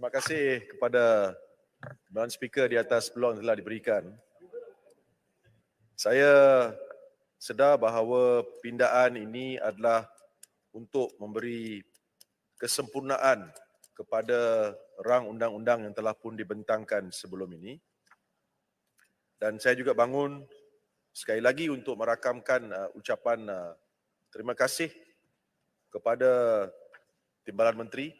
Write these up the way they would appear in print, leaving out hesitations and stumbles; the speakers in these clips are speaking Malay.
Terima kasih kepada Timbalan Speaker di atas peluang yang telah diberikan. Saya sedar bahawa pindaan ini adalah untuk memberi kesempurnaan kepada rang undang-undang yang telah pun dibentangkan sebelum ini. Dan saya juga bangun sekali lagi untuk merakamkan ucapan terima kasih kepada Timbalan Menteri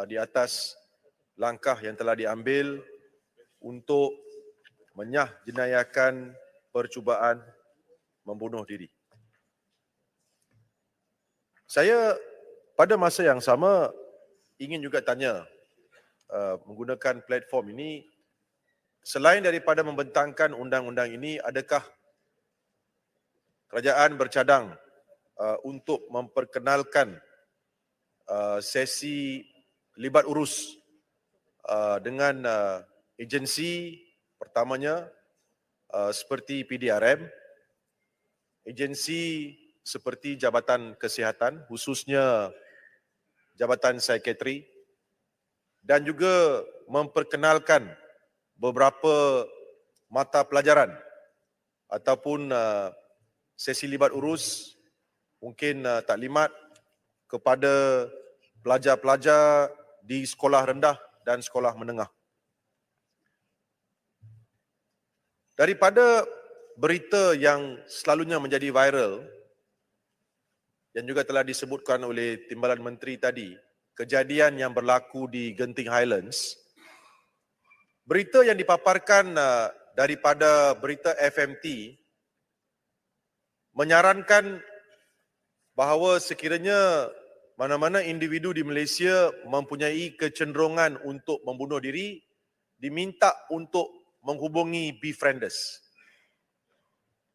di atas langkah yang telah diambil untuk menyah jenayakan percubaan membunuh diri. Saya pada masa yang sama ingin juga tanya menggunakan platform ini, selain daripada membentangkan undang-undang ini, adakah kerajaan bercadang untuk memperkenalkan sesi libat urus dengan agensi pertamanya seperti PDRM, agensi seperti Jabatan Kesihatan, khususnya Jabatan Psikiatri, dan juga memperkenalkan beberapa mata pelajaran ataupun sesi libat urus, mungkin taklimat kepada pelajar-pelajar di sekolah rendah dan sekolah menengah. Daripada berita yang selalunya menjadi viral yang juga telah disebutkan oleh Timbalan Menteri tadi, kejadian yang berlaku di Genting Highlands, berita yang dipaparkan daripada berita FMT menyarankan bahawa sekiranya mana-mana individu di Malaysia mempunyai kecenderungan untuk membunuh diri, diminta untuk menghubungi Befrienders.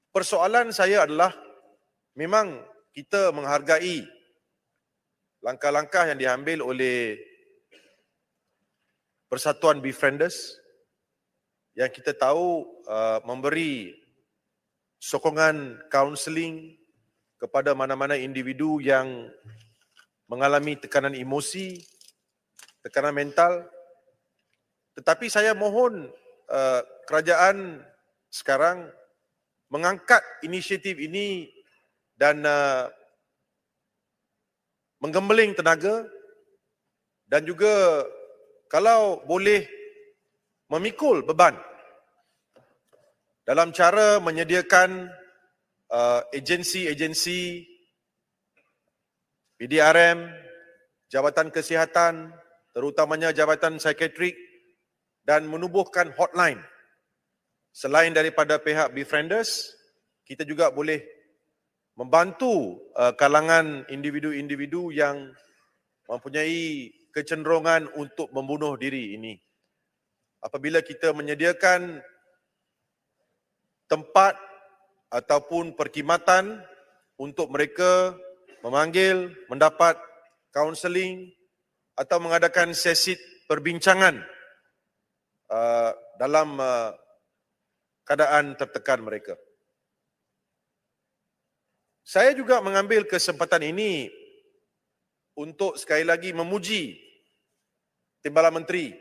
Persoalan saya adalah, memang kita menghargai langkah-langkah yang diambil oleh Persatuan Befrienders yang kita tahu memberi sokongan kaunseling kepada mana-mana individu yang mengalami tekanan emosi, tekanan mental. Tetapi saya mohon kerajaan sekarang mengangkat inisiatif ini dan menggembeling tenaga dan juga kalau boleh memikul beban dalam cara menyediakan agensi-agensi PDRM, Jabatan Kesihatan, terutamanya Jabatan Psikiatrik, dan menubuhkan hotline. Selain daripada pihak Befrienders, kita juga boleh membantu kalangan individu-individu yang mempunyai kecenderungan untuk membunuh diri ini. Apabila kita menyediakan tempat ataupun perkhidmatan untuk mereka memanggil, mendapat kaunseling atau mengadakan sesi perbincangan dalam keadaan tertekan mereka. Saya juga mengambil kesempatan ini untuk sekali lagi memuji Timbalan Menteri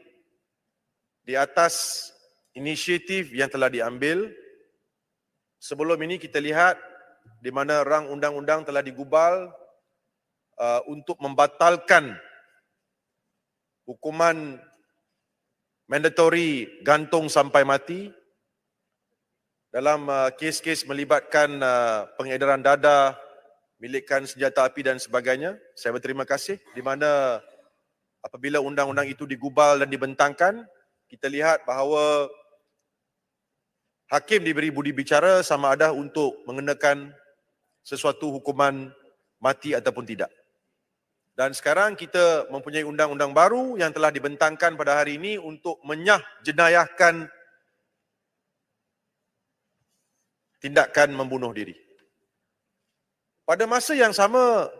di atas inisiatif yang telah diambil. Sebelum ini kita lihat di mana rang undang-undang telah digubal untuk membatalkan hukuman mandatory gantung sampai mati dalam kes-kes melibatkan pengedaran dadah, milikkan senjata api dan sebagainya. Saya berterima kasih di mana apabila undang-undang itu digubal dan dibentangkan, kita lihat bahawa hakim diberi budi bicara sama ada untuk mengenakan sesuatu hukuman mati ataupun tidak. Dan sekarang kita mempunyai undang-undang baru yang telah dibentangkan pada hari ini untuk menyah jenayahkan tindakan membunuh diri. Pada masa yang sama,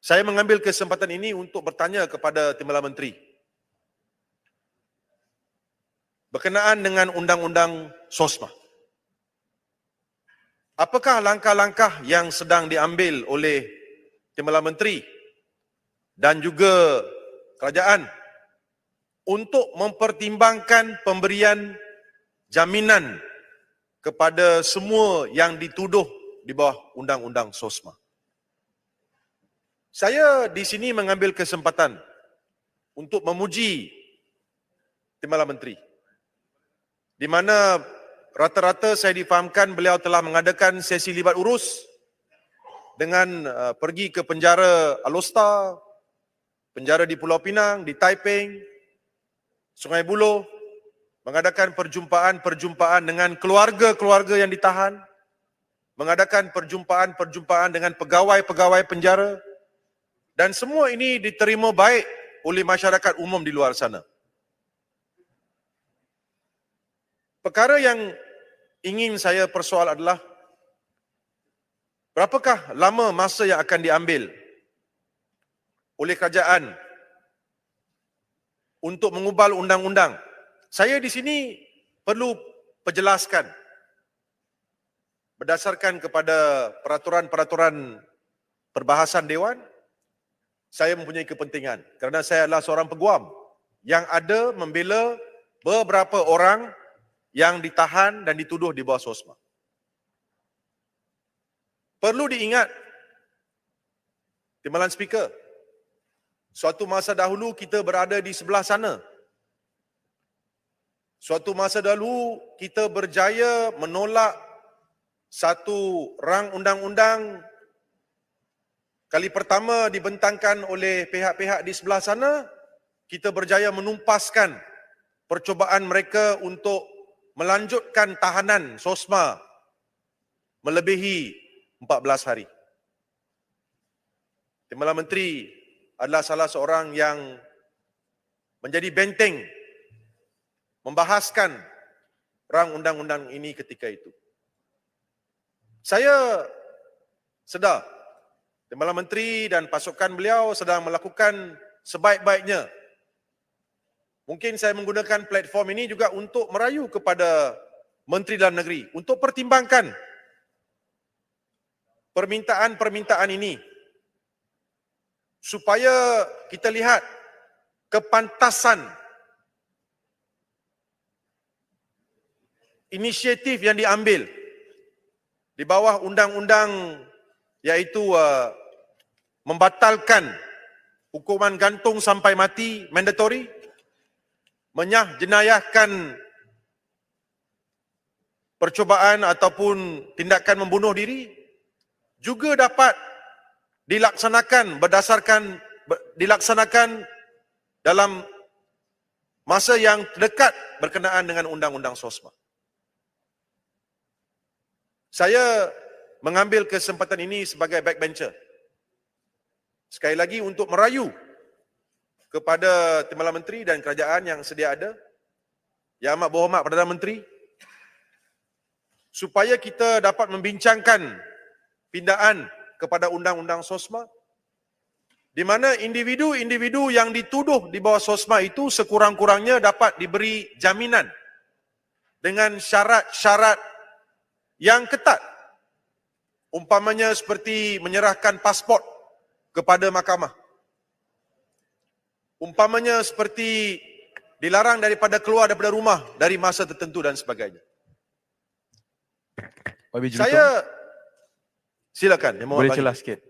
saya mengambil kesempatan ini untuk bertanya kepada Timbalan Menteri berkenaan dengan undang-undang SOSMA. Apakah langkah-langkah yang sedang diambil oleh Timbalan Menteri dan juga kerajaan untuk mempertimbangkan pemberian jaminan kepada semua yang dituduh di bawah Undang-Undang SOSMA. Saya di sini mengambil kesempatan untuk memuji Timbalan Menteri, di mana rata-rata saya difahamkan beliau telah mengadakan sesi libat urus dengan pergi ke penjara Alor, penjara di Pulau Pinang, di Taiping, Sungai Buloh, mengadakan perjumpaan-perjumpaan dengan keluarga-keluarga yang ditahan, mengadakan perjumpaan-perjumpaan dengan pegawai-pegawai penjara, dan semua ini diterima baik oleh masyarakat umum di luar sana. Perkara yang ingin saya persoal adalah berapakah lama masa yang akan diambil oleh kerajaan untuk mengubal undang-undang. Saya di sini perlu perjelaskan berdasarkan kepada peraturan-peraturan perbahasan Dewan. Saya mempunyai kepentingan kerana saya adalah seorang peguam yang ada membela beberapa orang yang ditahan dan dituduh di bawah SOSMA. Perlu diingat, Timbalan Speaker, suatu masa dahulu kita berada di sebelah sana. Suatu masa dahulu kita berjaya menolak satu rang undang-undang kali pertama dibentangkan oleh pihak-pihak di sebelah sana. Kita berjaya menumpaskan percubaan mereka untuk melanjutkan tahanan SOSMA melebihi 14 hari. Timbalan Menteri adalah salah seorang yang menjadi benteng membahaskan rang undang-undang ini ketika itu. Saya sedar Timbalan Menteri dan pasukan beliau sedang melakukan sebaik-baiknya. Mungkin saya menggunakan platform ini juga untuk merayu kepada Menteri Dalam Negeri untuk pertimbangkan permintaan-permintaan ini supaya kita lihat kepantasan inisiatif yang diambil di bawah undang-undang iaitu membatalkan hukuman gantung sampai mati mandatory, jenayahkan percubaan ataupun tindakan membunuh diri juga dapat dilaksanakan dalam masa yang dekat berkenaan dengan undang-undang SOSMA. Saya mengambil kesempatan ini sebagai backbencher. Sekali lagi untuk merayu kepada Timbalan Menteri dan kerajaan yang sedia ada, Yang Amat Berhormat Perdana Menteri, supaya kita dapat membincangkan pindaan kepada undang-undang SOSMA, di mana individu-individu yang dituduh di bawah SOSMA itu sekurang-kurangnya dapat diberi jaminan dengan syarat-syarat yang ketat. Umpamanya seperti menyerahkan pasport kepada mahkamah. Umpamanya seperti dilarang daripada keluar daripada rumah dari masa tertentu dan sebagainya. Saya silakan. Boleh celah sikit.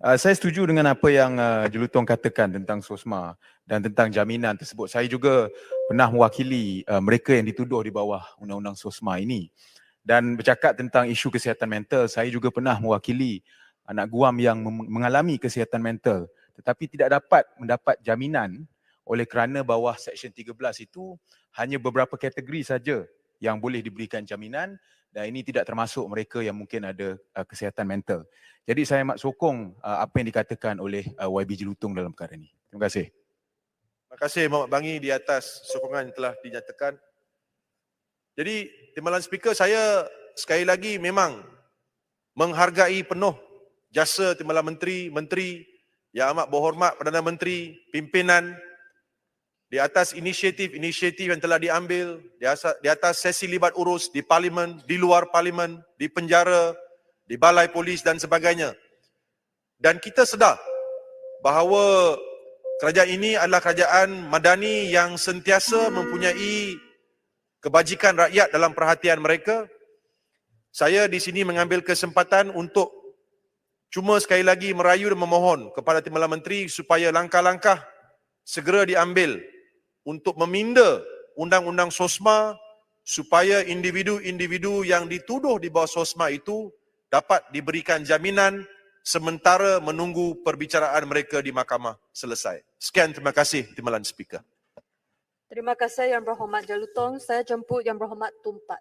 Saya setuju dengan apa yang Jelutong katakan tentang SOSMA dan tentang jaminan tersebut. Saya juga pernah mewakili mereka yang dituduh di bawah undang-undang SOSMA ini. Dan bercakap tentang isu kesihatan mental, saya juga pernah mewakili anak guam yang mengalami kesihatan mental tetapi tidak dapat mendapat jaminan oleh kerana bawah Seksyen 13 itu hanya beberapa kategori saja yang boleh diberikan jaminan dan ini tidak termasuk mereka yang mungkin ada kesihatan mental. Jadi saya amat sokong apa yang dikatakan oleh YB Jelutong dalam perkara ini. Terima kasih. Terima kasih Mohd Bangi di atas sokongan yang telah dinyatakan. Jadi Timbalan Speaker, saya sekali lagi memang menghargai penuh jasa Timbalan Menteri, Yang Amat Berhormat Perdana Menteri, pimpinan di atas inisiatif-inisiatif yang telah diambil, di atas sesi libat urus di parlimen, di luar parlimen, di penjara, di balai polis dan sebagainya. Dan kita sedar bahawa kerajaan ini adalah kerajaan madani yang sentiasa mempunyai kebajikan rakyat dalam perhatian mereka. Saya di sini mengambil kesempatan untuk cuma sekali lagi merayu dan memohon kepada Timbalan Menteri supaya langkah-langkah segera diambil untuk meminda undang-undang SOSMA supaya individu-individu yang dituduh di bawah SOSMA itu dapat diberikan jaminan sementara menunggu perbicaraan mereka di mahkamah selesai. Sekian, terima kasih Timbalan Speaker. Terima kasih Yang Berhormat Jelutong. Saya jemput Yang Berhormat Tumpat.